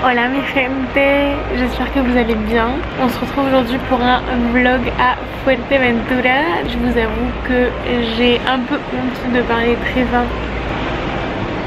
Hola mi gente, j'espère que vous allez bien. On se retrouve aujourd'hui pour un vlog à Fuerteventura. Je vous avoue que j'ai un peu honte de parler très bas.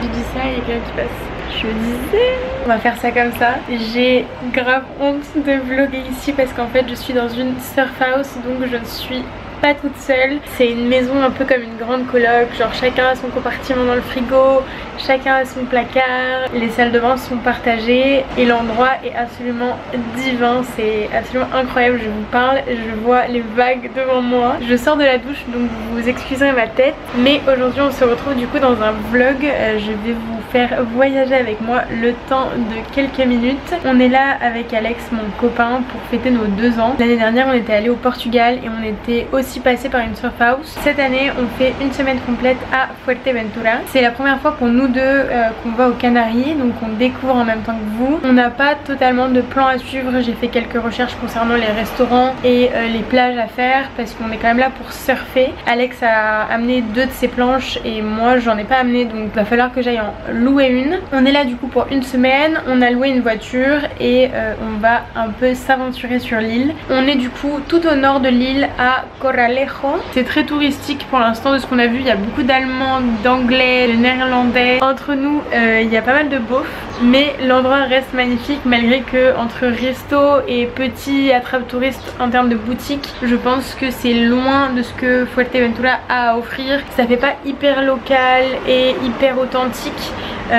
Je dis ça et il y a quelqu'un qui passe. Je disais, on va faire ça comme ça. J'ai grave honte de vlogger ici parce qu'en fait je suis dans une surf house, donc je ne suis pas toute seule. C'est une maison un peu comme une grande coloc, genre chacun a son compartiment dans le frigo, chacun a son placard, les salles de bain sont partagées et l'endroit est absolument divin, c'est absolument incroyable. Je vous parle, je vois les vagues devant moi. Je sors de la douche donc vous excuserez ma tête, mais aujourd'hui on se retrouve du coup dans un vlog. Je vais vous faire voyager avec moi le temps de quelques minutes. On est là avec Alex, mon copain, pour fêter nos 2 ans. L'année dernière on était allé au Portugal et on était aussi passé par une surf house. Cette année on fait une semaine complète à Fuerteventura. C'est la première fois pour nous deux qu'on va aux Canaries, donc on découvre en même temps que vous. On n'a pas totalement de plan à suivre, j'ai fait quelques recherches concernant les restaurants et les plages à faire parce qu'on est quand même là pour surfer. Alex a amené 2 de ses planches et moi j'en ai pas amené, donc il va falloir que j'aille en louer une. On est là du coup pour une semaine, on a loué une voiture et on va un peu s'aventurer sur l'île. On est du coup tout au nord de l'île à Corralejo. C'est très touristique pour l'instant de ce qu'on a vu, il y a beaucoup d'Allemands, d'Anglais, de Néerlandais. Entre nous il y a pas mal de beaufs, mais l'endroit reste magnifique malgré que entre resto et petits attrape touristes en termes de boutique, je pense que c'est loin de ce que Fuerteventura a à offrir. Ça fait pas hyper local et hyper authentique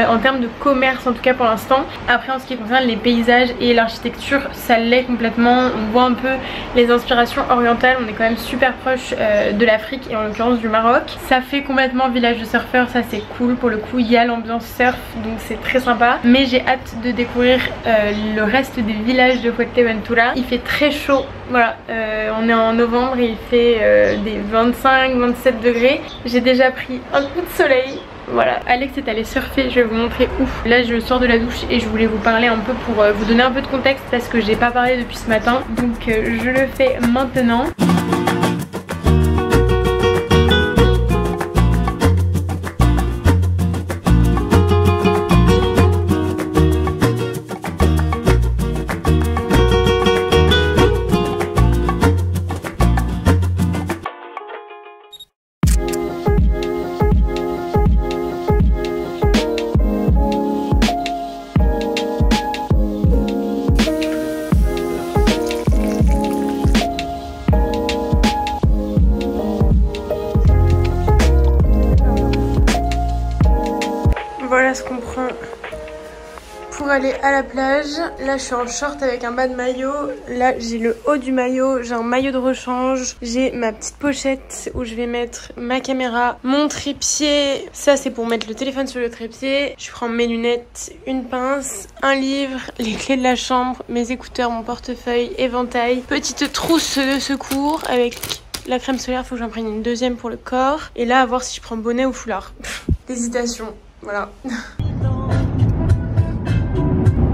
en termes de commerce en tout cas pour l'instant. Après en ce qui concerne les paysages et l'architecture, ça l'est complètement. On voit un peu les inspirations orientales, on est quand même super proche de l'Afrique et en l'occurrence du Maroc. Ça fait complètement village de surfeurs, ça c'est cool. Pour le coup il y a l'ambiance surf donc c'est très sympa, mais j'ai hâte de découvrir le reste des villages de Fuerteventura. Il fait très chaud, voilà, on est en novembre et il fait des 25-27 degrés. J'ai déjà pris un coup de soleil. Voilà, Alex est allé surfer, je vais vous montrer où. Là je sors de la douche et je voulais vous parler un peu pour vous donner un peu de contexte parce que j'ai pas parlé depuis ce matin, donc je le fais maintenant. Voilà ce qu'on prend pour aller à la plage. Là je suis en short avec un bas de maillot. Là j'ai le haut du maillot, j'ai un maillot de rechange. J'ai ma petite pochette où je vais mettre ma caméra, mon trépied. Ça c'est pour mettre le téléphone sur le trépied. Je prends mes lunettes, une pince, un livre, les clés de la chambre, mes écouteurs, mon portefeuille, éventail. Petite trousse de secours avec la crème solaire, faut que j'en prenne une deuxième pour le corps. Et là à voir si je prends bonnet ou foulard. D'hésitation. Voilà.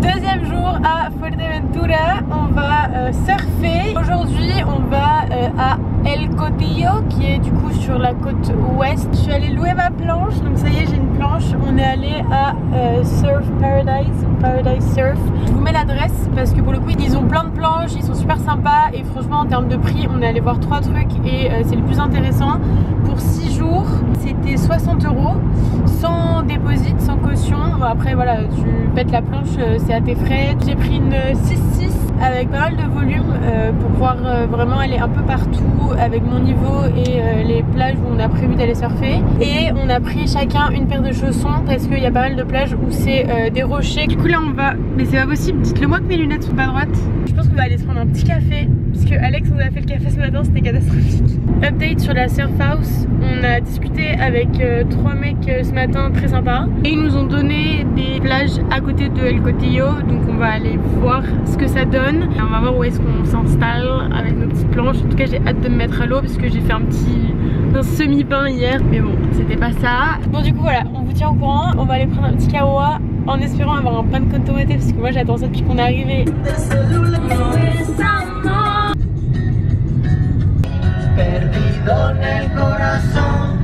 Deuxième jour à Fuerteventura, on va surfer. Aujourd'hui on va à El Cotillo qui est du coup sur la côte ouest. Je suis allée louer ma planche, donc ça y est j'ai une planche. On est allé à Surf Paradise Surf. Je vous mets l'adresse parce que pour le coup ils ont plein de planches, ils sont super sympas et franchement en termes de prix on est allé voir 3 trucs et c'est le plus intéressant. Pour 6 jours c'était 60 € sans dépôt, sans caution. Bon, après voilà, tu pètes la planche, c'est à tes frais. J'ai pris une 6-6 avec pas mal de volume pour pouvoir vraiment aller un peu partout avec mon niveau et les plages où on a prévu d'aller surfer. Et on a pris chacun une paire de chaussons parce qu'il y a pas mal de plages où c'est des rochers. Du coup là on va... Mais c'est pas possible, dites-le moi que mes lunettes sont pas droites. Je pense qu'on va aller se prendre un petit café parce que Alex nous a fait le café ce matin, c'était catastrophique. Update sur la surf house, on a discuté avec 3 mecs ce matin très sympa et ils nous ont donné des plages à côté de El Cotillo, donc on va aller voir ce que ça donne et on va voir où est-ce qu'on s'installe avec nos petites planches. En tout cas j'ai hâte de me mettre à l'eau parce que j'ai fait un semi-bain hier, mais bon c'était pas ça. Bon du coup voilà, on vous tient au courant, on va aller prendre un petit kawa en espérant avoir un pan con tomate parce que moi j'attends ça depuis qu'on est arrivé. Perdido en el corazón,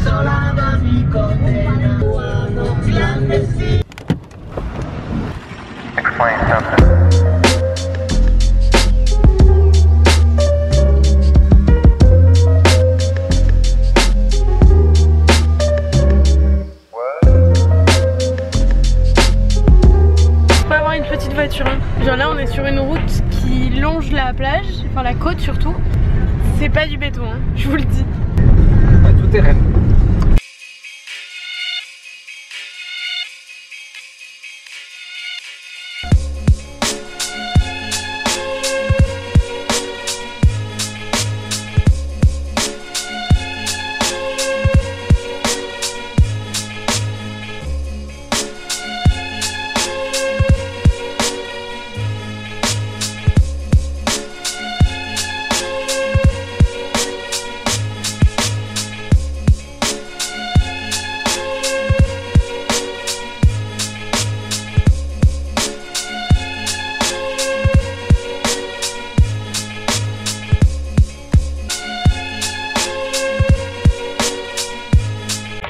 sola va mi condena, clandestino. Genre là on est sur une route qui longe la plage, enfin la côte surtout. C'est pas du béton, hein, je vous le dis. Tout terrain.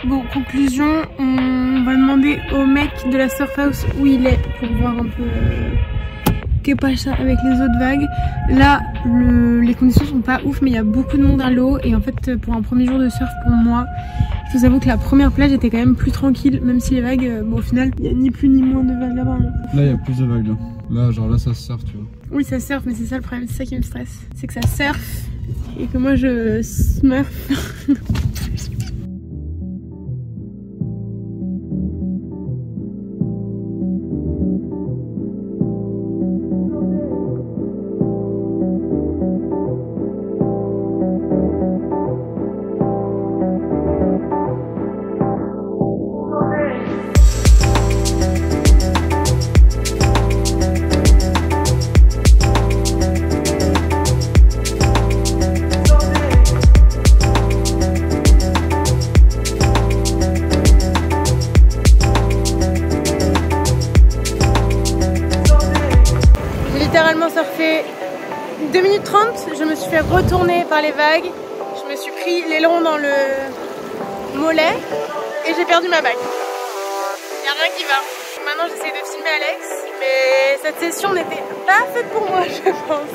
Bon, conclusion, on va demander au mec de la surf house où il est pour voir un peu qu'est pas ça avec les autres vagues. Là, les conditions sont pas ouf, mais il y a beaucoup de monde à l'eau et en fait pour un premier jour de surf pour moi, je vous avoue que la première plage était quand même plus tranquille, même si les vagues, bon au final, il y a ni plus ni moins de vagues là-bas. Hein. Là, il y a plus de vagues là. Là, genre là, ça se surfe, tu vois. Oui, ça surfe, mais c'est ça le problème, c'est ça qui me stresse. C'est que ça surfe et que moi je smurf. Littéralement surfé 2 minutes 30, je me suis fait retourner par les vagues, je me suis pris l'aileron dans le mollet et j'ai perdu ma bague. Il n'y a rien qui va. Maintenant j'essaie de filmer Alex, mais cette session n'était pas faite pour moi je pense.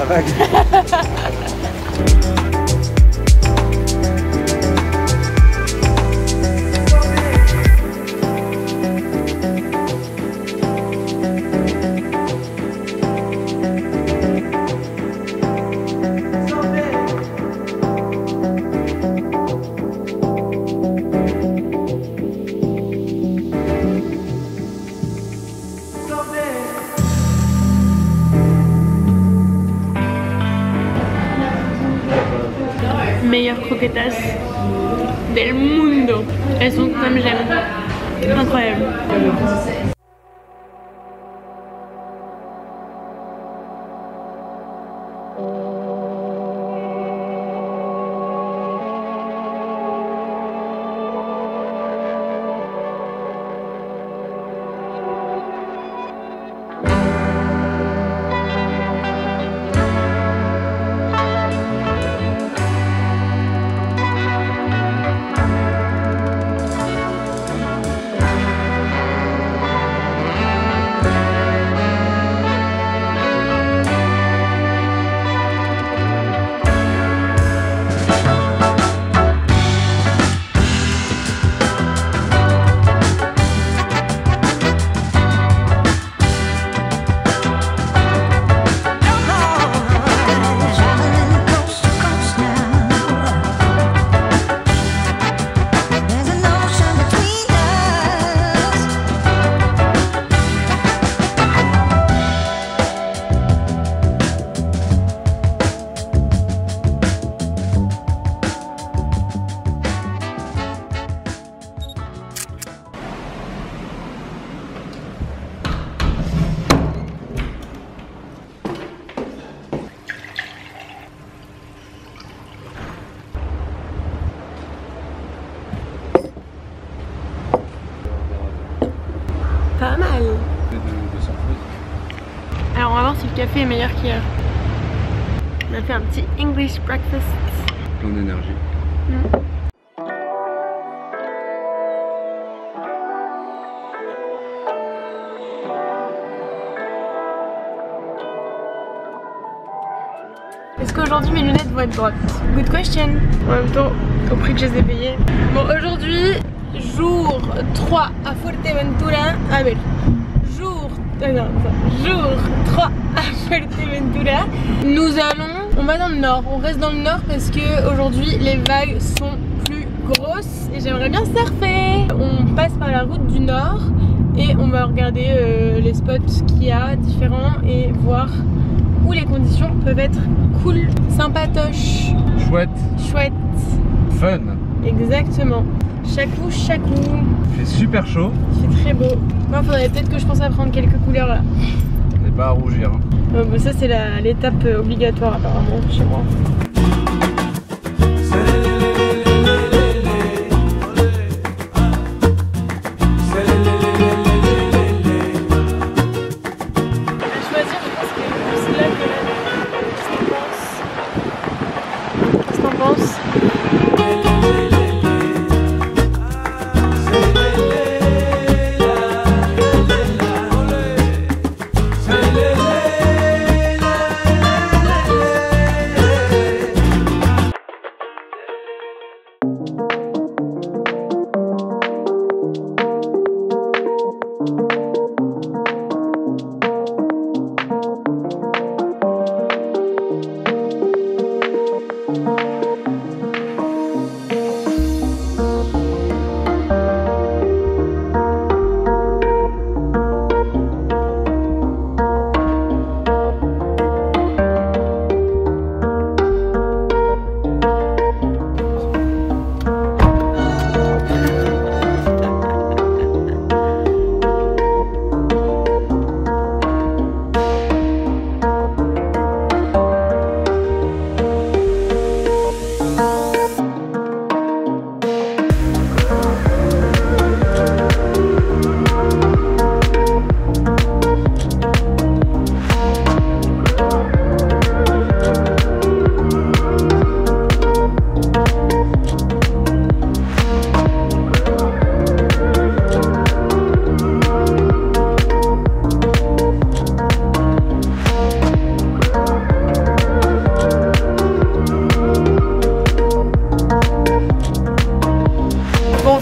Vague. Meilleures croquetas del mundo. Elles sont comme j'aime. Incroyable. Pas mal. De surprise. Alors on va voir si le café est meilleur qu'hier. On a fait un petit English breakfast. Plein d'énergie. Est-ce qu'aujourd'hui mes lunettes vont être droites? Good question. En même temps, au prix que je les ai payées. Bon, aujourd'hui, jour 3 à Fuerteventura. Ah mais jour 3 à Fuerteventura. On va dans le nord. On reste dans le nord parce que aujourd'hui les vagues sont plus grosses et j'aimerais bien surfer. On passe par la route du nord et on va regarder les spots qu'il y a différents et voir où les conditions peuvent être cool, sympatoches, Chouette. chouettes. Fun. Exactement. Chacou, chacou. Il fait super chaud. Il fait très beau. Moi, faudrait peut-être que je pense à prendre quelques couleurs là. On n'est pas à rougir. Hein. Bah, ça, c'est l'étape obligatoire apparemment chez moi.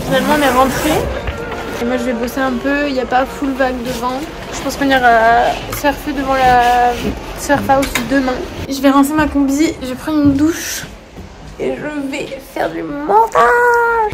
Finalement on est rentré et moi je vais bosser un peu, il n'y a pas full vague de vent. Je pense qu'on ira surfer devant la surf house demain. Je vais rincer ma combi, je vais prendre une douche et je vais faire du montage.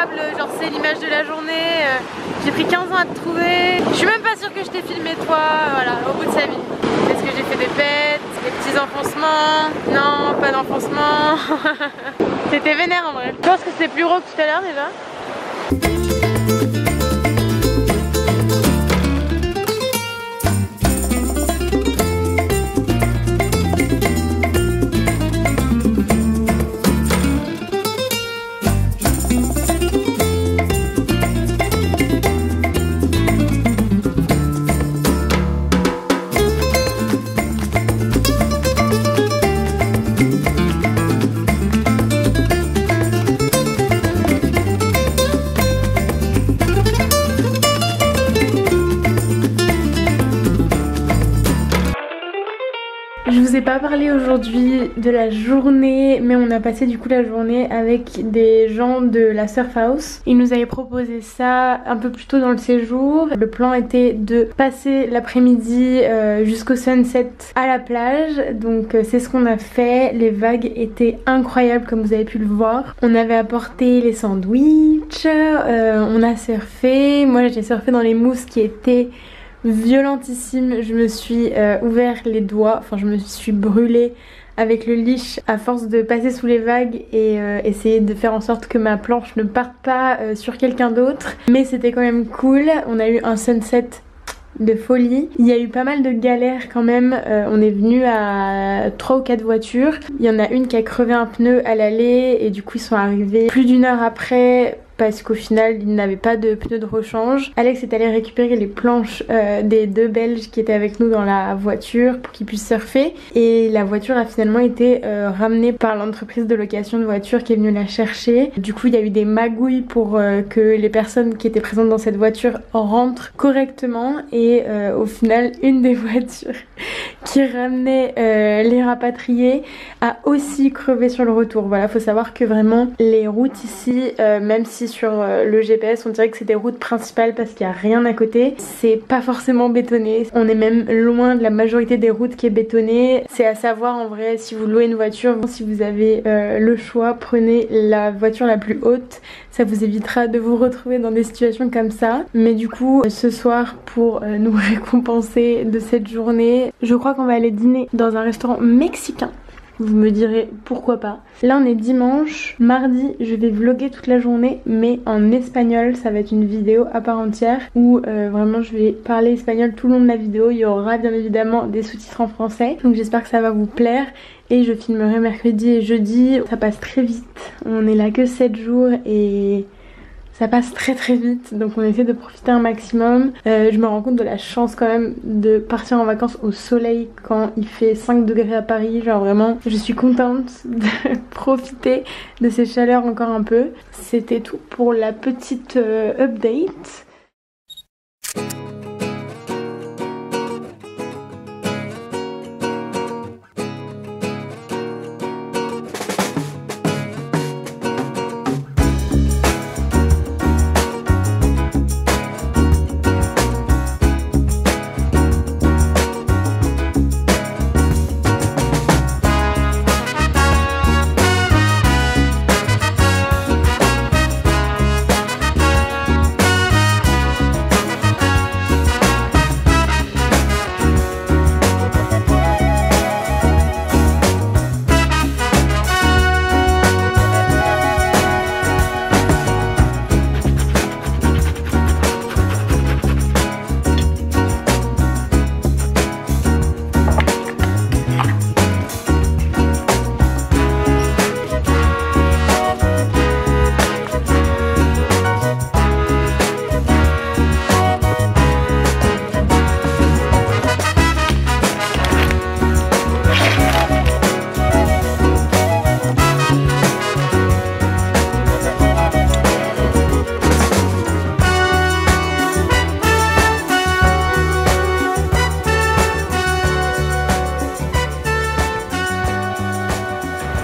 incroyable, genre c'est l'image de la journée, j'ai pris 15 ans à te trouver. Je suis même pas sûre que je t'ai filmé toi, voilà, au bout de sa vie. Est-ce que j'ai fait des pets, des petits enfoncements? Non, pas d'enfoncement. C'était vénère en vrai. Je pense que c'était plus gros que tout à l'heure déjà. Je vous ai pas parlé aujourd'hui de la journée, mais on a passé du coup la journée avec des gens de la Surf House. Ils nous avaient proposé ça un peu plus tôt dans le séjour. Le plan était de passer l'après-midi jusqu'au sunset à la plage, donc c'est ce qu'on a fait. Les vagues étaient incroyables comme vous avez pu le voir. On avait apporté les sandwichs, on a surfé. Moi j'ai surfé dans les mousses qui étaient violentissime. Je me suis ouvert les doigts, enfin je me suis brûlée avec le leash à force de passer sous les vagues et essayer de faire en sorte que ma planche ne parte pas sur quelqu'un d'autre. Mais c'était quand même cool, on a eu un sunset de folie. Il y a eu pas mal de galères quand même, on est venu à 3 ou 4 voitures. Il y en a une qui a crevé un pneu à l'aller et du coup ils sont arrivés plus d'1 heure après parce qu'au final ils n'avaient pas de pneus de rechange. Alex est allé récupérer les planches des 2 Belges qui étaient avec nous dans la voiture pour qu'ils puissent surfer et la voiture a finalement été ramenée par l'entreprise de location de voitures qui est venue la chercher. Du coup il y a eu des magouilles pour que les personnes qui étaient présentes dans cette voiture rentrent correctement et au final une des voitures qui ramenait les rapatriés a aussi crevé sur le retour. Voilà, faut savoir que vraiment les routes ici, même si sur le GPS on dirait que c'est des routes principales parce qu'il n'y a rien à côté, c'est pas forcément bétonné. On est même loin de la majorité des routes qui est bétonnée. C'est à savoir en vrai, si vous louez une voiture, si vous avez le choix, prenez la voiture la plus haute, ça vous évitera de vous retrouver dans des situations comme ça. Mais du coup ce soir, pour nous récompenser de cette journée, je crois qu'on va aller dîner dans un restaurant mexicain. Vous me direz pourquoi pas. Là on est dimanche, mardi je vais vlogger toute la journée mais en espagnol. Ça va être une vidéo à part entière où vraiment je vais parler espagnol tout le long de la vidéo. Il y aura bien évidemment des sous-titres en français, donc j'espère que ça va vous plaire. Et je filmerai mercredi et jeudi. Ça passe très vite, on est là que 7 jours et ça passe très très vite, donc on essaie de profiter un maximum. Je me rends compte de la chance quand même de partir en vacances au soleil quand il fait 5 degrés à Paris. Genre vraiment, je suis contente de profiter de ces chaleurs encore un peu. C'était tout pour la petite update.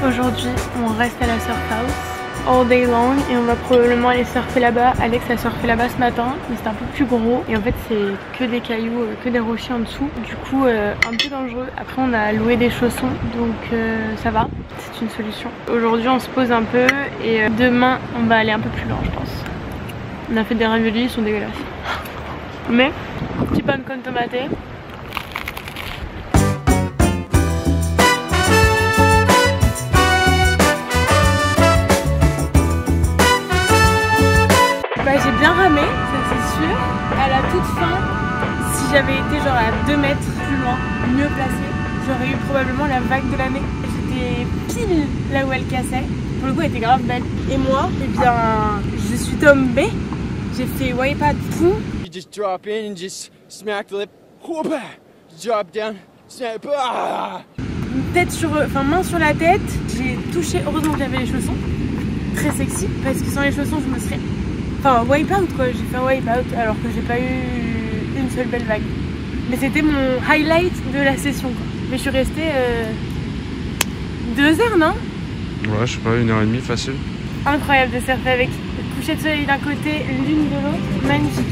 Aujourd'hui, on reste à la Surf House. all day long et on va probablement aller surfer là-bas. Alex a surfé là-bas ce matin, mais c'est un peu plus gros et en fait c'est que des cailloux, que des rochers en dessous. Du coup un peu dangereux. Après on a loué des chaussons donc ça va, c'est une solution. Aujourd'hui on se pose un peu et demain on va aller un peu plus loin je pense. On a fait des raviolis, ils sont dégueulasses. Mais petit pan con tomate. Bah, j'ai bien ramé, ça c'est sûr. À la toute fin, si j'avais été genre à 2 mètres plus loin, mieux placée, j'aurais eu probablement la vague de l'année. J'étais pile là où elle cassait. Pour le coup elle était grave belle. Et moi, eh bien, je suis tombée. J'ai fait wipeout fou. You just drop in and just smack the lip. Whoop-a! Drop down. Snap. Ah! Tête sur, enfin main sur la tête. J'ai touché, heureusement que j'avais les chaussons. Très sexy parce que sans les chaussons je me serais... Enfin wipeout quoi, j'ai fait un wipeout alors que j'ai pas eu une seule belle vague. Mais c'était mon highlight de la session quoi. Mais je suis restée 2 heures non? Ouais, je sais pas, 1h30 facile. Incroyable de surfer avec le coucher de soleil d'un côté, lune de l'autre, magnifique.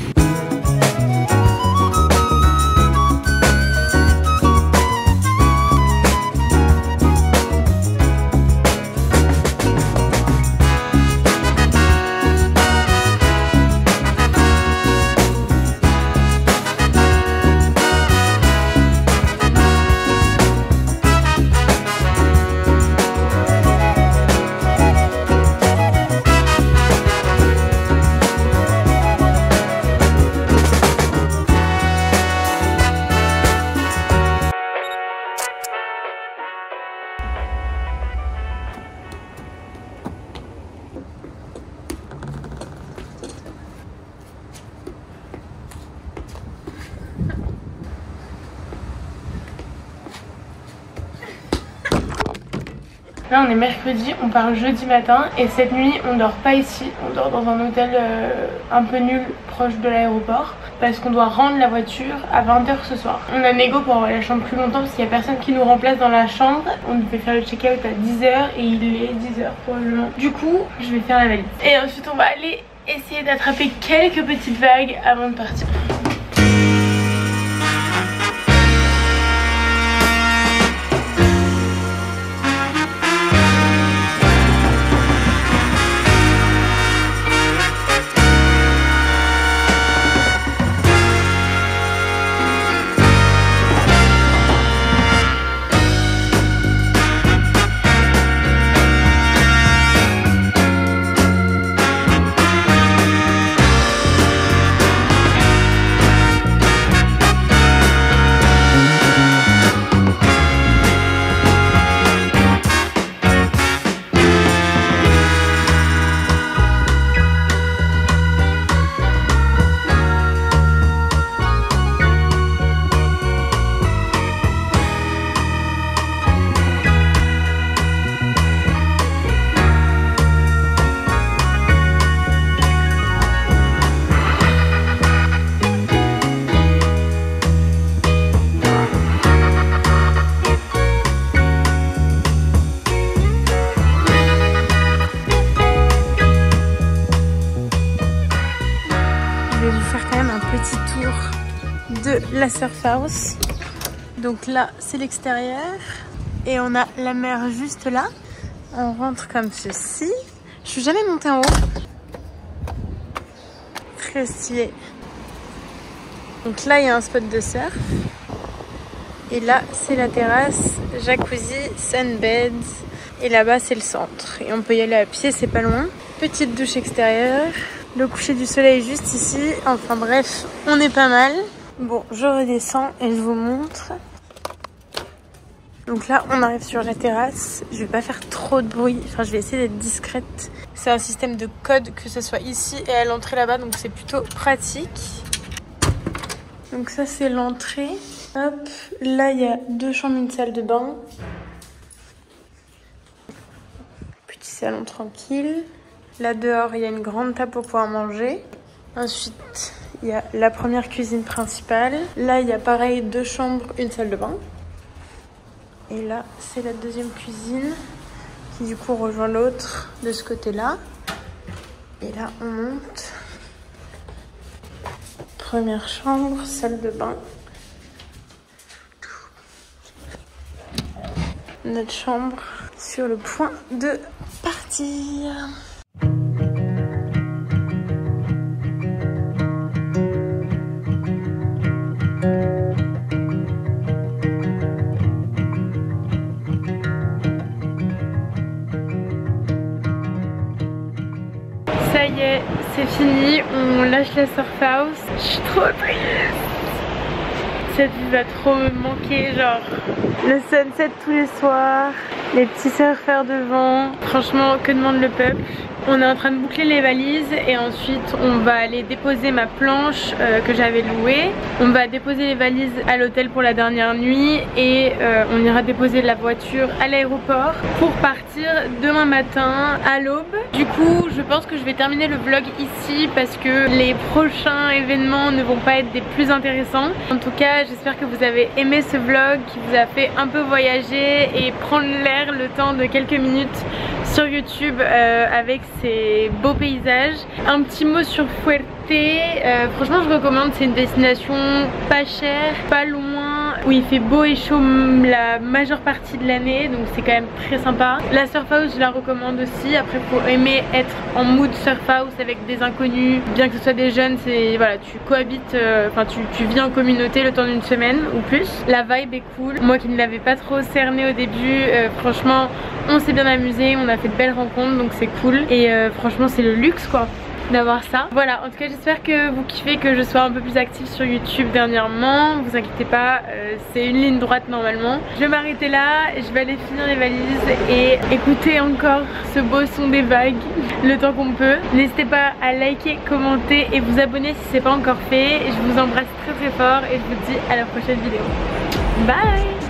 Là on est mercredi, on part jeudi matin et cette nuit on dort pas ici, on dort dans un hôtel un peu nul proche de l'aéroport parce qu'on doit rendre la voiture à 20 h ce soir. On a négo pour avoir la chambre plus longtemps parce qu'il n'y a personne qui nous remplace dans la chambre. On devait faire le check-out à 10 h et il est 10 h probablement. Du coup je vais faire la valise. Et ensuite on va aller essayer d'attraper quelques petites vagues avant de partir. De la surf house. Donc là c'est l'extérieur et on a la mer juste là. On rentre comme ceci. Je suis jamais montée en haut. Très stylé. Donc là il y a un spot de surf et là c'est la terrasse, jacuzzi, sunbed et là-bas c'est le centre et on peut y aller à pied, c'est pas loin. Petite douche extérieure, le coucher du soleil juste ici. Enfin bref, on est pas mal. Bon, je redescends et je vous montre. Donc là, on arrive sur la terrasse. Je vais pas faire trop de bruit. Enfin, je vais essayer d'être discrète. C'est un système de code, que ce soit ici et à l'entrée là-bas. Donc c'est plutôt pratique. Donc ça, c'est l'entrée. Hop, là, il y a 2 chambres, une salle de bain. Petit salon tranquille. Là, dehors, il y a une grande table pour pouvoir manger. Ensuite... il y a la première cuisine principale. Là, il y a pareil 2 chambres, une salle de bain. Et là, c'est la deuxième cuisine qui du coup rejoint l'autre de ce côté-là. Et là on monte. Première chambre, salle de bain. Notre chambre sur le point de partir. Ça y est, c'est fini, on lâche la surf house. Je suis trop triste. Cette vue va trop me manquer, genre le sunset tous les soirs, les petits surfeurs devant. Franchement, que demande le peuple? On est en train de boucler les valises et ensuite on va aller déposer ma planche que j'avais louée. On va déposer les valises à l'hôtel pour la dernière nuit et on ira déposer la voiture à l'aéroport pour partir demain matin à l'aube. Du coup, je pense que je vais terminer le vlog ici parce que les prochains événements ne vont pas être des plus intéressants. En tout cas, j'espère que vous avez aimé ce vlog qui vous a fait un peu voyager et prendre l'air le temps de quelques minutes sur YouTube avec ces beaux paysages. Un petit mot sur Fuerte, franchement je recommande, c'est une destination pas chère, pas loin, où il fait beau et chaud la majeure partie de l'année, donc c'est quand même très sympa. La surf house je la recommande aussi, après faut aimer être en mood surf house avec des inconnus, bien que ce soit des jeunes, c'est voilà, tu cohabites, enfin tu vis en communauté le temps d'une semaine ou plus. La vibe est cool, moi qui ne l'avais pas trop cerné au début, franchement on s'est bien amusé, on a fait de belles rencontres donc c'est cool et franchement c'est le luxe quoi d'avoir ça. Voilà, en tout cas j'espère que vous kiffez que je sois un peu plus active sur YouTube dernièrement. Vous inquiétez pas, c'est une ligne droite normalement. Je vais m'arrêter là, je vais aller finir les valises et écouter encore ce beau son des vagues le temps qu'on peut. N'hésitez pas à liker, commenter et vous abonner si c'est pas encore fait. Je vous embrasse très très fort et je vous dis à la prochaine vidéo. Bye.